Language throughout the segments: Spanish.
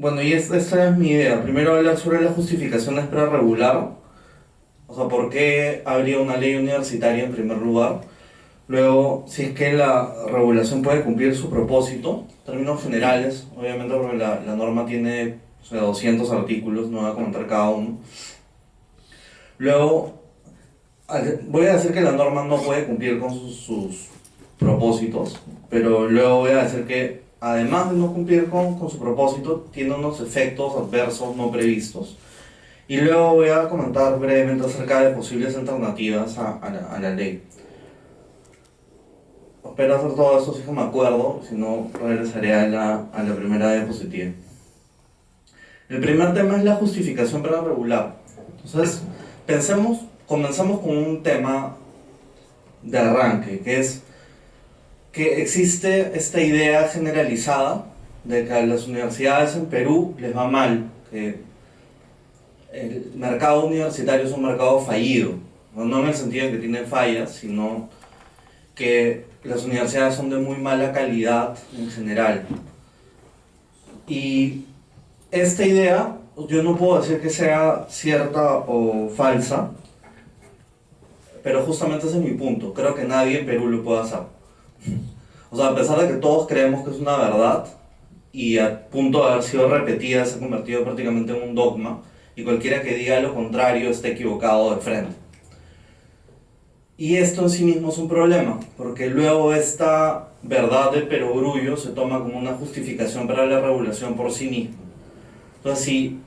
Bueno, y esta es mi idea. Primero hablar sobre las justificaciones para regular, o sea, por qué habría una ley universitaria en primer lugar. Luego, si es que la regulación puede cumplir su propósito, en términos generales, obviamente porque la norma tiene, o sea, 200 artículos, no voy a comentar cada uno. Luego, voy a decir que la norma no puede cumplir con sus propósitos, pero luego voy a decir que además de no cumplir con su propósito, tiene unos efectos adversos no previstos. Y luego voy a comentar brevemente acerca de posibles alternativas a la ley. Espero hacer todo esto si es que me acuerdo, si no regresaré a la primera diapositiva. El primer tema es la justificación para regular. Entonces, comenzamos con un tema de arranque, que es que existe esta idea generalizada de que a las universidades en Perú les va mal, que el mercado universitario es un mercado fallido, no en el sentido de que tiene fallas, sino que las universidades son de muy mala calidad en general. Y esta idea, yo no puedo decir que sea cierta o falsa, pero justamente ese es mi punto. Creo que nadie en Perú lo puede hacer. O sea, a pesar de que todos creemos que es una verdad, y a punto de haber sido repetida se ha convertido prácticamente en un dogma, y cualquiera que diga lo contrario está equivocado de frente. Y esto en sí mismo es un problema, porque luego esta verdad de perogrullo se toma como una justificación para la regulación por sí misma. Entonces, si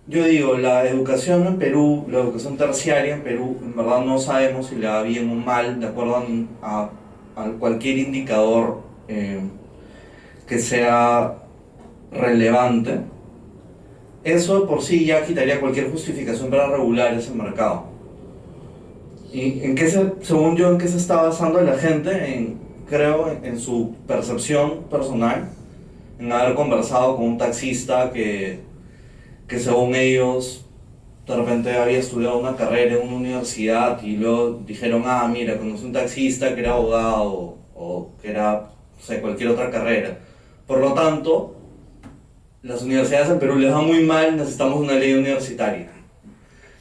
yo digo, la educación en Perú, la educación terciaria en Perú, en verdad no sabemos si le va bien o mal, de acuerdo a cualquier indicador que sea relevante, eso de por sí ya quitaría cualquier justificación para regular ese mercado. ¿Y según yo, en qué se está basando la gente? Creo en su percepción personal, en haber conversado con un taxista que según ellos de repente había estudiado una carrera en una universidad y luego dijeron, ah, mira, conocí un taxista que era abogado o que era, no sé, cualquier otra carrera. Por lo tanto, las universidades en Perú les va muy mal, necesitamos una ley universitaria.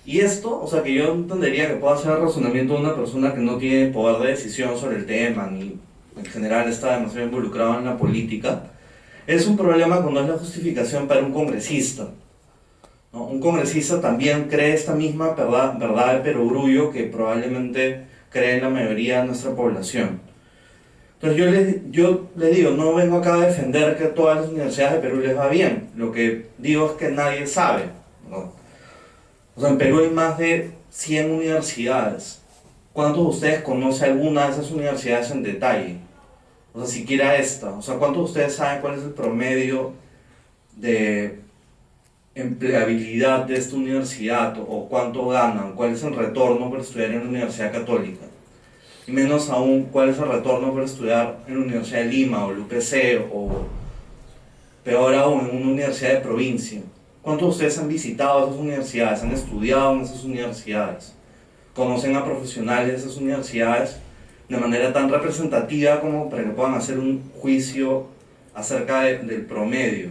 Y esto, o sea, que yo entendería que pueda ser el razonamiento de una persona que no tiene poder de decisión sobre el tema, ni en general está demasiado involucrado en la política, es un problema cuando es la justificación para un congresista, ¿no? Un congresista también cree esta misma verdad de perogrullo que probablemente cree en la mayoría de nuestra población. Entonces yo les digo, no vengo acá a defender que a todas las universidades de Perú les va bien, lo que digo es que nadie sabe, ¿no? O sea, en Perú hay más de 100 universidades. ¿Cuántos de ustedes conocen alguna de esas universidades en detalle? O sea, siquiera esta. O sea, ¿cuántos de ustedes saben cuál es el promedio de empleabilidad de esta universidad? ¿O cuánto ganan? ¿Cuál es el retorno por estudiar en la Universidad Católica? Y menos aún, ¿cuál es el retorno por estudiar en la Universidad de Lima o la UPC o peor aún, en una universidad de provincia? ¿Cuántos de ustedes han visitado esas universidades? ¿Han estudiado en esas universidades? ¿Conocen a profesionales de esas universidades de manera tan representativa como para que puedan hacer un juicio acerca del promedio?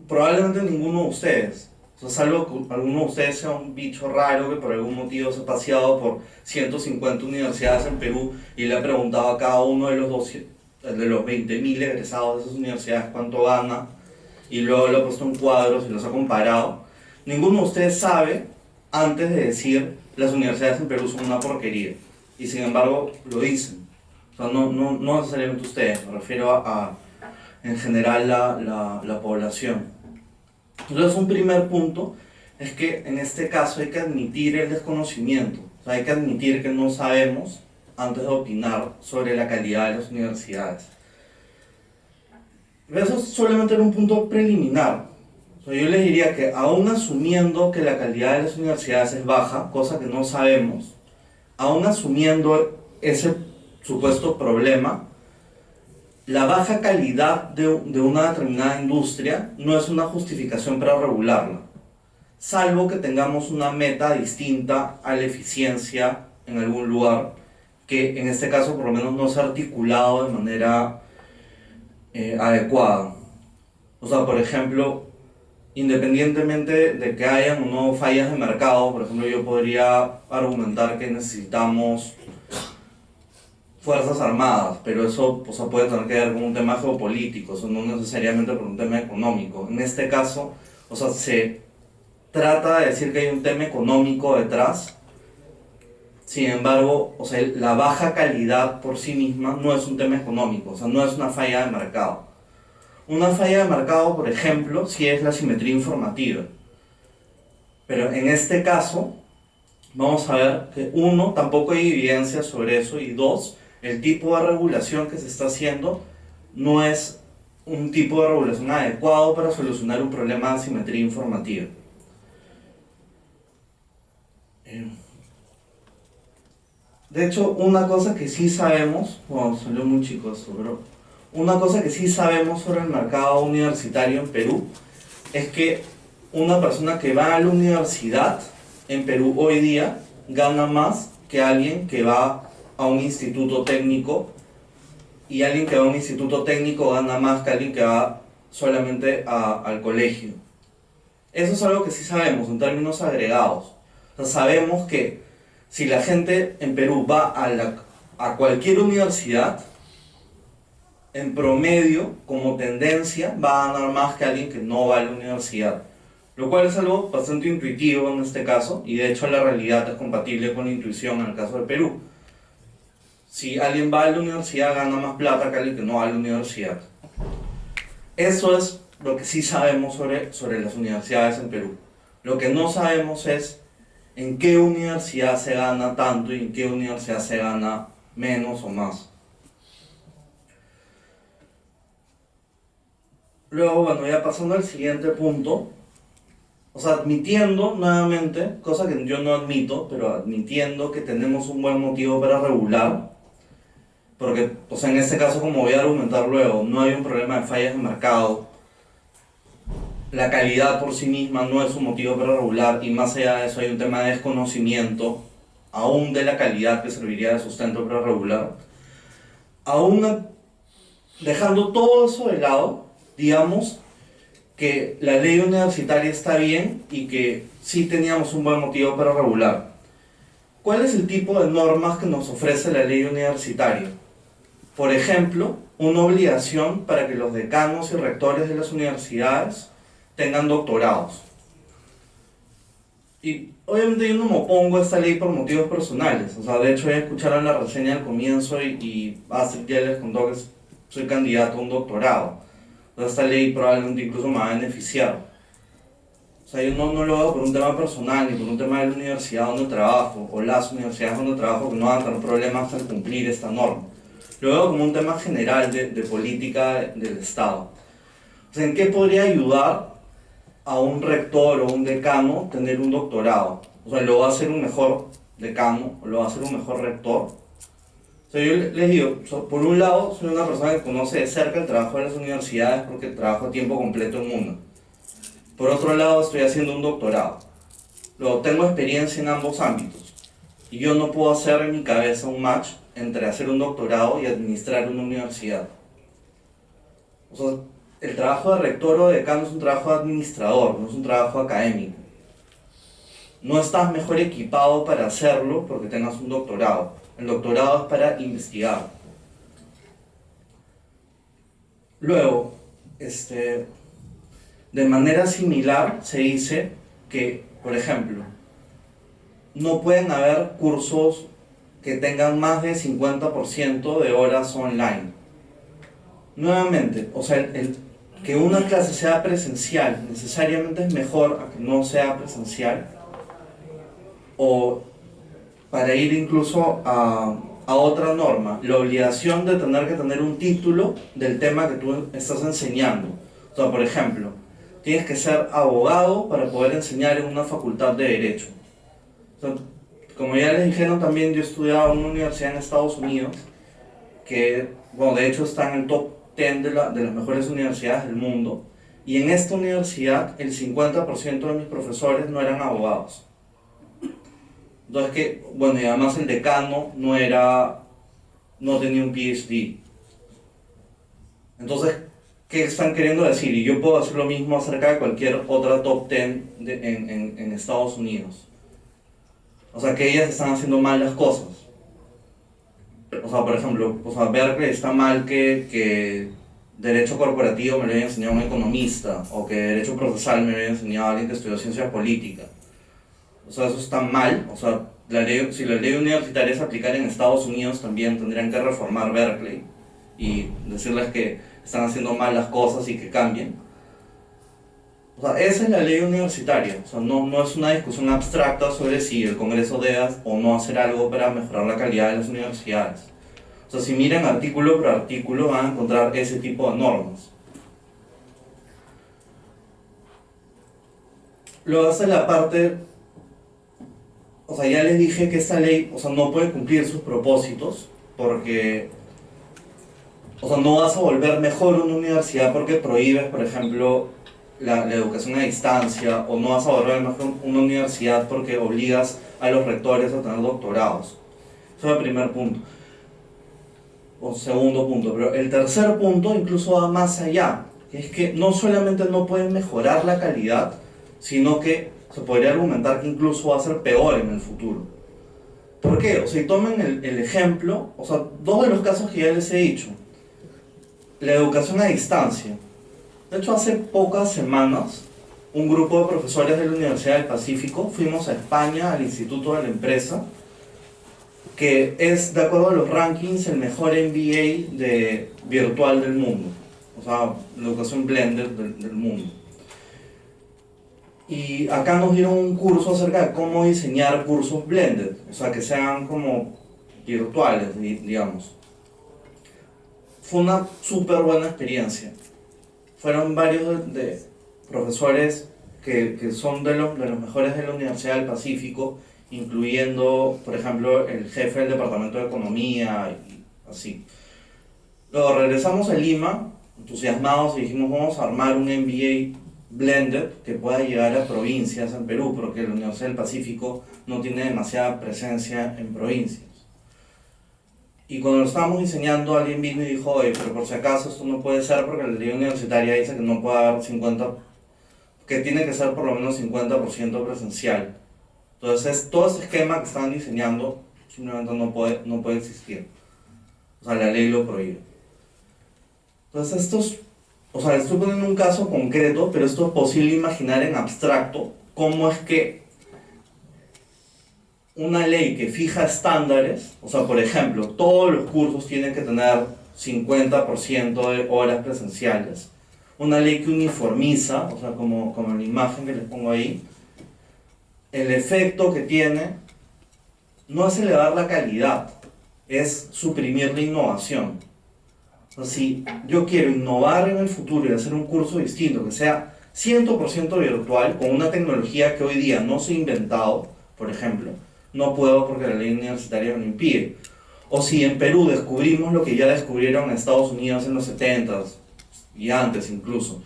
Probablemente ninguno de ustedes. O sea, salvo que alguno de ustedes sea un bicho raro que por algún motivo se ha paseado por 150 universidades en Perú y le ha preguntado a cada uno de los 20.000 egresados de esas universidades cuánto gana, y luego lo ha puesto en cuadros y los ha comparado. Ninguno de ustedes sabe, antes de decir, las universidades en Perú son una porquería. Y sin embargo, lo dicen. O sea, no necesariamente ustedes, me refiero en general la población. Entonces, un primer punto es que en este caso hay que admitir el desconocimiento. O sea, hay que admitir que no sabemos antes de opinar sobre la calidad de las universidades. Eso solamente era un punto preliminar. O sea, yo les diría que aún asumiendo que la calidad de las universidades es baja, cosa que no sabemos, aún asumiendo ese supuesto problema, la baja calidad de una determinada industria no es una justificación para regularla, salvo que tengamos una meta distinta a la eficiencia en algún lugar, que en este caso por lo menos no se ha articulado de manera adecuada. O sea, por ejemplo, independientemente de que hayan o no fallas de mercado, por ejemplo, yo podría argumentar que necesitamos fuerzas armadas, pero eso, o sea, puede tener que ver con un tema geopolítico, o sea, no necesariamente por un tema económico. En este caso, o sea, se trata de decir que hay un tema económico detrás. Sin embargo, o sea, la baja calidad por sí misma no es un tema económico, o sea, no es una falla de mercado. Una falla de mercado, por ejemplo, sí es la simetría informativa. Pero en este caso, vamos a ver que uno, tampoco hay evidencia sobre eso, y dos, el tipo de regulación que se está haciendo no es un tipo de regulación adecuado para solucionar un problema de asimetría informativa. De hecho, una cosa que sí sabemos, bueno, salió muy chico esto, pero una cosa que sí sabemos sobre el mercado universitario en Perú es que una persona que va a la universidad en Perú hoy día gana más que alguien que va a un instituto técnico, y alguien que va a un instituto técnico gana más que alguien que va solamente al colegio. Eso es algo que sí sabemos en términos agregados. O sea, sabemos que si la gente en Perú va a cualquier universidad, en promedio, como tendencia, va a ganar más que alguien que no va a la universidad. Lo cual es algo bastante intuitivo en este caso, y de hecho la realidad es compatible con la intuición en el caso de Perú. Si alguien va a la universidad, gana más plata que alguien que no va a la universidad. Eso es lo que sí sabemos sobre las universidades en Perú. Lo que no sabemos es en qué universidad se gana tanto y en qué universidad se gana menos o más. Luego, bueno, ya pasando al siguiente punto, o sea, admitiendo nuevamente, cosa que yo no admito, pero admitiendo que tenemos un buen motivo para regular, porque, o sea, en este caso, como voy a argumentar luego, no hay un problema de fallas de mercado, la calidad por sí misma no es un motivo para regular, y más allá de eso hay un tema de desconocimiento, aún de la calidad que serviría de sustento para regular. Aún dejando todo eso de lado, digamos que la ley universitaria está bien y que sí teníamos un buen motivo para regular. ¿Cuál es el tipo de normas que nos ofrece la ley universitaria? Por ejemplo, una obligación para que los decanos y rectores de las universidades tengan doctorados. Y obviamente yo no me opongo a esta ley por motivos personales. O sea, de hecho ya escucharon la reseña al comienzo y Astrid ya les contó que soy candidato a un doctorado. Entonces esta ley probablemente incluso me va a beneficiar. O sea, yo no lo hago por un tema personal ni por un tema de la universidad donde trabajo o las universidades donde trabajo, que no van a tener problemas al cumplir esta norma. Lo veo como un tema general de política del Estado. O sea, ¿en qué podría ayudar a un rector o un decano tener un doctorado? O sea, ¿lo va a hacer un mejor decano o lo va a hacer un mejor rector? O sea, yo les digo, por un lado, soy una persona que conoce de cerca el trabajo de las universidades porque trabajo a tiempo completo en una. Por otro lado, estoy haciendo un doctorado. Luego, tengo experiencia en ambos ámbitos. Y yo no puedo hacer en mi cabeza un match entre hacer un doctorado y administrar una universidad. O sea, el trabajo de rector o de decano es un trabajo de administrador, no es un trabajo académico. No estás mejor equipado para hacerlo porque tengas un doctorado. El doctorado es para investigar. Luego, de manera similar se dice que, por ejemplo, no pueden haber cursos que tengan más de 50% de horas online. Nuevamente, o sea, que una clase sea presencial necesariamente es mejor a que no sea presencial, o para ir incluso a otra norma, la obligación de tener que tener un título del tema que tú estás enseñando. O sea, por ejemplo, tienes que ser abogado para poder enseñar en una facultad de Derecho. O sea, como ya les dijeron también, yo estudiaba en una universidad en Estados Unidos, que, bueno, de hecho está en el top 10 de las mejores universidades del mundo, y en esta universidad el 50% de mis profesores no eran abogados. Entonces que, bueno, y además el decano no tenía un PhD. Entonces, qué están queriendo decir, y yo puedo decir lo mismo acerca de cualquier otra top 10 en Estados Unidos. O sea, que ellas están haciendo mal las cosas. O sea, por ejemplo, o sea, Berkeley está mal que derecho corporativo me lo haya enseñado un economista, o que derecho procesal me lo haya enseñado alguien que estudió ciencias políticas. O sea, eso está mal. O sea, si la ley universitaria se aplicara en Estados Unidos, también tendrían que reformar Berkeley y decirles que están haciendo mal las cosas y que cambien. O sea, esa es la ley universitaria. O sea, no es una discusión abstracta sobre si el Congreso debe o no hacer algo para mejorar la calidad de las universidades. O sea, si miran artículo por artículo van a encontrar ese tipo de normas. Luego hace la parte, o sea, ya les dije que esta ley, o sea, no puede cumplir sus propósitos porque, o sea, no vas a volver mejor una universidad porque prohíbes, por ejemplo, la educación a distancia, o no vas a volver mejor una universidad porque obligas a los rectores a tener doctorados. Ese es el primer punto. O segundo punto, pero el tercer punto incluso va más allá, que es que no solamente no pueden mejorar la calidad, sino que se podría argumentar que incluso va a ser peor en el futuro. ¿Por qué? O sea, y tomen el ejemplo, o sea, dos de los casos que ya les he dicho. La educación a distancia. De hecho, hace pocas semanas, un grupo de profesores de la Universidad del Pacífico fuimos a España, al Instituto de la Empresa, que es, de acuerdo a los rankings, el mejor MBA virtual del mundo. O sea, la educación blended del mundo. Y acá nos dieron un curso acerca de cómo diseñar cursos blended, o sea, que sean como virtuales, digamos. Fue una súper buena experiencia. Fueron varios de profesores que son de los mejores de la Universidad del Pacífico, incluyendo, por ejemplo, el jefe del Departamento de Economía y así. Luego regresamos a Lima, entusiasmados, y dijimos, vamos a armar un MBA blended que pueda llegar a provincias en Perú, porque la Universidad del Pacífico no tiene demasiada presencia en provincias. Y cuando lo estábamos diseñando, alguien vino y dijo, oye, pero por si acaso esto no puede ser porque la ley universitaria dice que no puede haber 50, que tiene que ser por lo menos 50% presencial. Entonces, todo ese esquema que estaban diseñando simplemente no puede existir. O sea, la ley lo prohíbe. Entonces, o sea, estoy poniendo un caso concreto, pero esto es posible imaginar en abstracto cómo es que una ley que fija estándares, o sea, por ejemplo, todos los cursos tienen que tener 50% de horas presenciales, una ley que uniformiza, o sea, como la imagen que les pongo ahí, el efecto que tiene no es elevar la calidad, es suprimir la innovación. O sea, si yo quiero innovar en el futuro y hacer un curso distinto, que sea 100% virtual, con una tecnología que hoy día no se ha inventado, por ejemplo, no puedo porque la ley universitaria me lo impide. O si en Perú descubrimos lo que ya descubrieron en Estados Unidos en los 70s y antes incluso,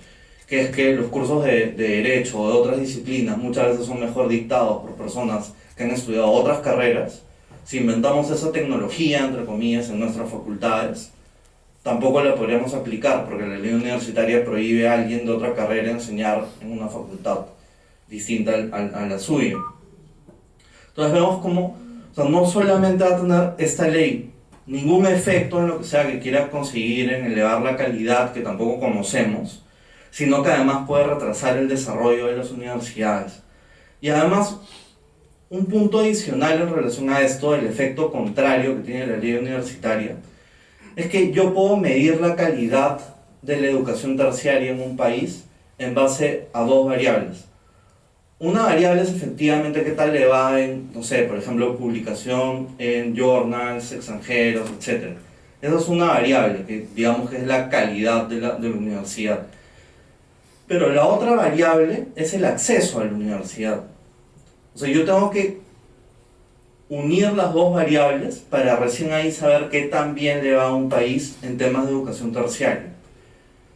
que es que los cursos de derecho o de otras disciplinas muchas veces son mejor dictados por personas que han estudiado otras carreras. Si inventamos esa tecnología, entre comillas, en nuestras facultades, tampoco la podríamos aplicar porque la ley universitaria prohíbe a alguien de otra carrera enseñar en una facultad distinta a la suya. Entonces vemos como, o sea, no solamente va a tener esta ley ningún efecto en lo que sea que quiera conseguir en elevar la calidad que tampoco conocemos, sino que además puede retrasar el desarrollo de las universidades. Y además, un punto adicional en relación a esto, el efecto contrario que tiene la ley universitaria, es que yo puedo medir la calidad de la educación terciaria en un país en base a dos variables. Una variable es efectivamente qué tal le va en, no sé, por ejemplo, publicación en journals extranjeros, etc. Esa es una variable que digamos que es la calidad de la universidad. Pero la otra variable es el acceso a la universidad. O sea, yo tengo que unir las dos variables para recién ahí saber qué tan bien le va a un país en temas de educación terciaria.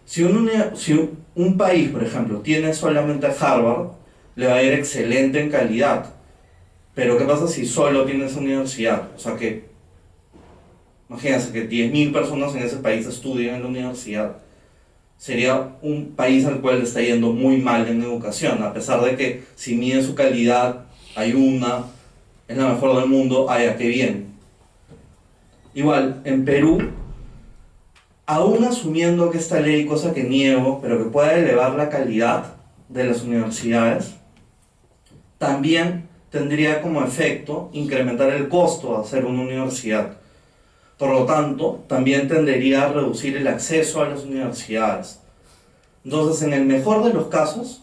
Si un país, por ejemplo, tiene solamente Harvard, le va a ir excelente en calidad. Pero ¿qué pasa si solo tiene esa universidad? O sea que, imagínense que 10.000 personas en ese país estudian en la universidad. sería un país al cual le está yendo muy mal en educación, a pesar de que si mide su calidad, hay una, es la mejor del mundo, ay, qué bien. Igual, en Perú, aún asumiendo que esta ley, cosa que niego, pero que pueda elevar la calidad de las universidades, también tendría como efecto incrementar el costo de hacer una universidad. Por lo tanto, también tendería a reducir el acceso a las universidades. Entonces, en el mejor de los casos,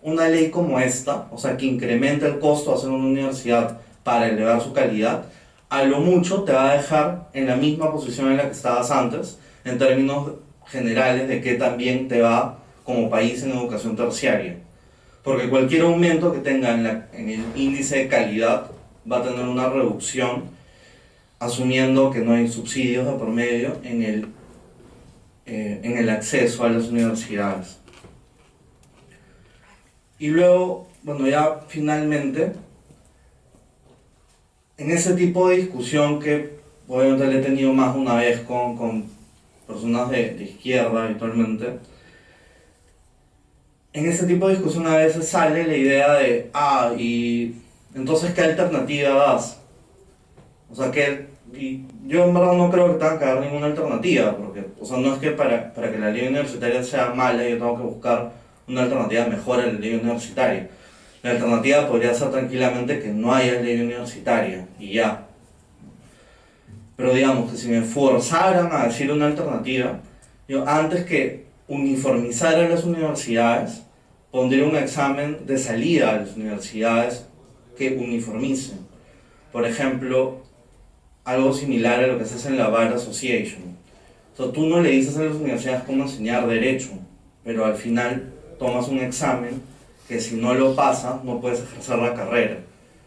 una ley como esta, o sea, que incrementa el costo de hacer una universidad para elevar su calidad, a lo mucho te va a dejar en la misma posición en la que estabas antes, en términos generales de que también te va como país en educación terciaria. Porque cualquier aumento que tenga en el índice de calidad va a tener una reducción, asumiendo que no hay subsidios de por medio en el acceso a las universidades. Y luego, bueno, ya finalmente, en ese tipo de discusión que obviamente le he tenido más de una vez con personas de izquierda habitualmente, en ese tipo de discusión a veces sale la idea de, y entonces ¿qué alternativa das? O sea, y yo en verdad no creo que tenga que dar ninguna alternativa, porque, o sea, no es que para que la ley universitaria sea mala yo tengo que buscar una alternativa mejor a la ley universitaria. La alternativa podría ser tranquilamente que no haya ley universitaria, y ya. Pero digamos que si me forzaran a decir una alternativa, yo antes que uniformizar a las universidades, pondría un examen de salida a las universidades que uniformicen. Por ejemplo, algo similar a lo que se hace en la Bar Association. O sea, tú no le dices a las universidades cómo enseñar derecho, pero al final tomas un examen que si no lo pasas no puedes ejercer la carrera.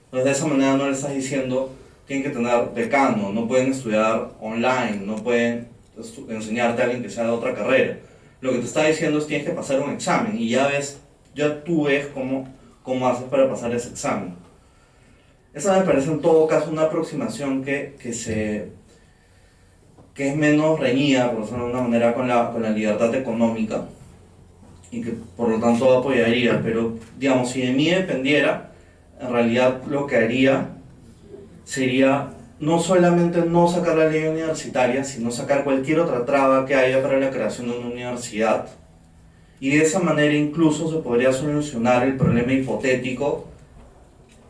Entonces de esa manera no le estás diciendo tienen que tener decano, no pueden estudiar online, no pueden enseñarte a alguien que sea de otra carrera. Lo que te está diciendo es tienes que pasar un examen y ya tú ves cómo haces para pasar ese examen. Esa me parece en todo caso una aproximación que es menos reñida, por decirlo de alguna manera, con la libertad económica y que por lo tanto apoyaría, pero digamos, si de mí dependiera, en realidad lo que haría sería no solamente no sacar la ley universitaria, sino sacar cualquier otra traba que haya para la creación de una universidad, y de esa manera incluso se podría solucionar el problema hipotético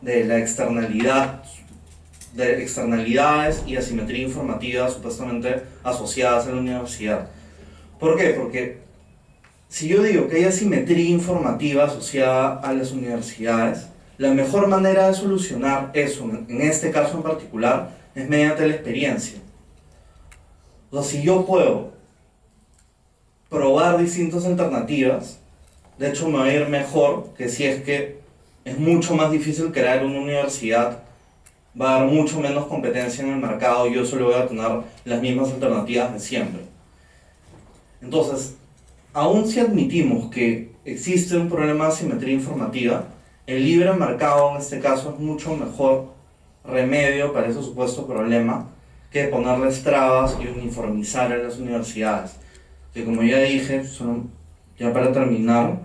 de la externalidad, de externalidades y asimetría informativa supuestamente asociadas a la universidad. ¿Por qué? Porque si yo digo que hay asimetría informativa asociada a las universidades, la mejor manera de solucionar eso, en este caso en particular, es mediante la experiencia. O sea, si yo puedo probar distintas alternativas, de hecho me va a ir mejor que si es que es mucho más difícil crear una universidad, va a haber mucho menos competencia en el mercado y yo solo voy a tener las mismas alternativas de siempre. Entonces, aun si admitimos que existe un problema de asimetría informativa, el libre mercado en este caso es mucho mejor remedio para ese supuesto problema que ponerles trabas y uniformizar a las universidades. Que como ya dije, ya para terminar,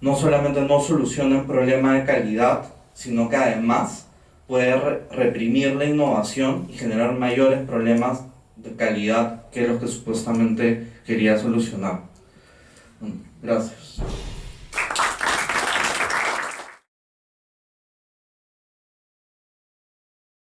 no solamente no soluciona el problema de calidad, sino que además puede reprimir la innovación y generar mayores problemas de calidad que los que supuestamente quería solucionar. Gracias.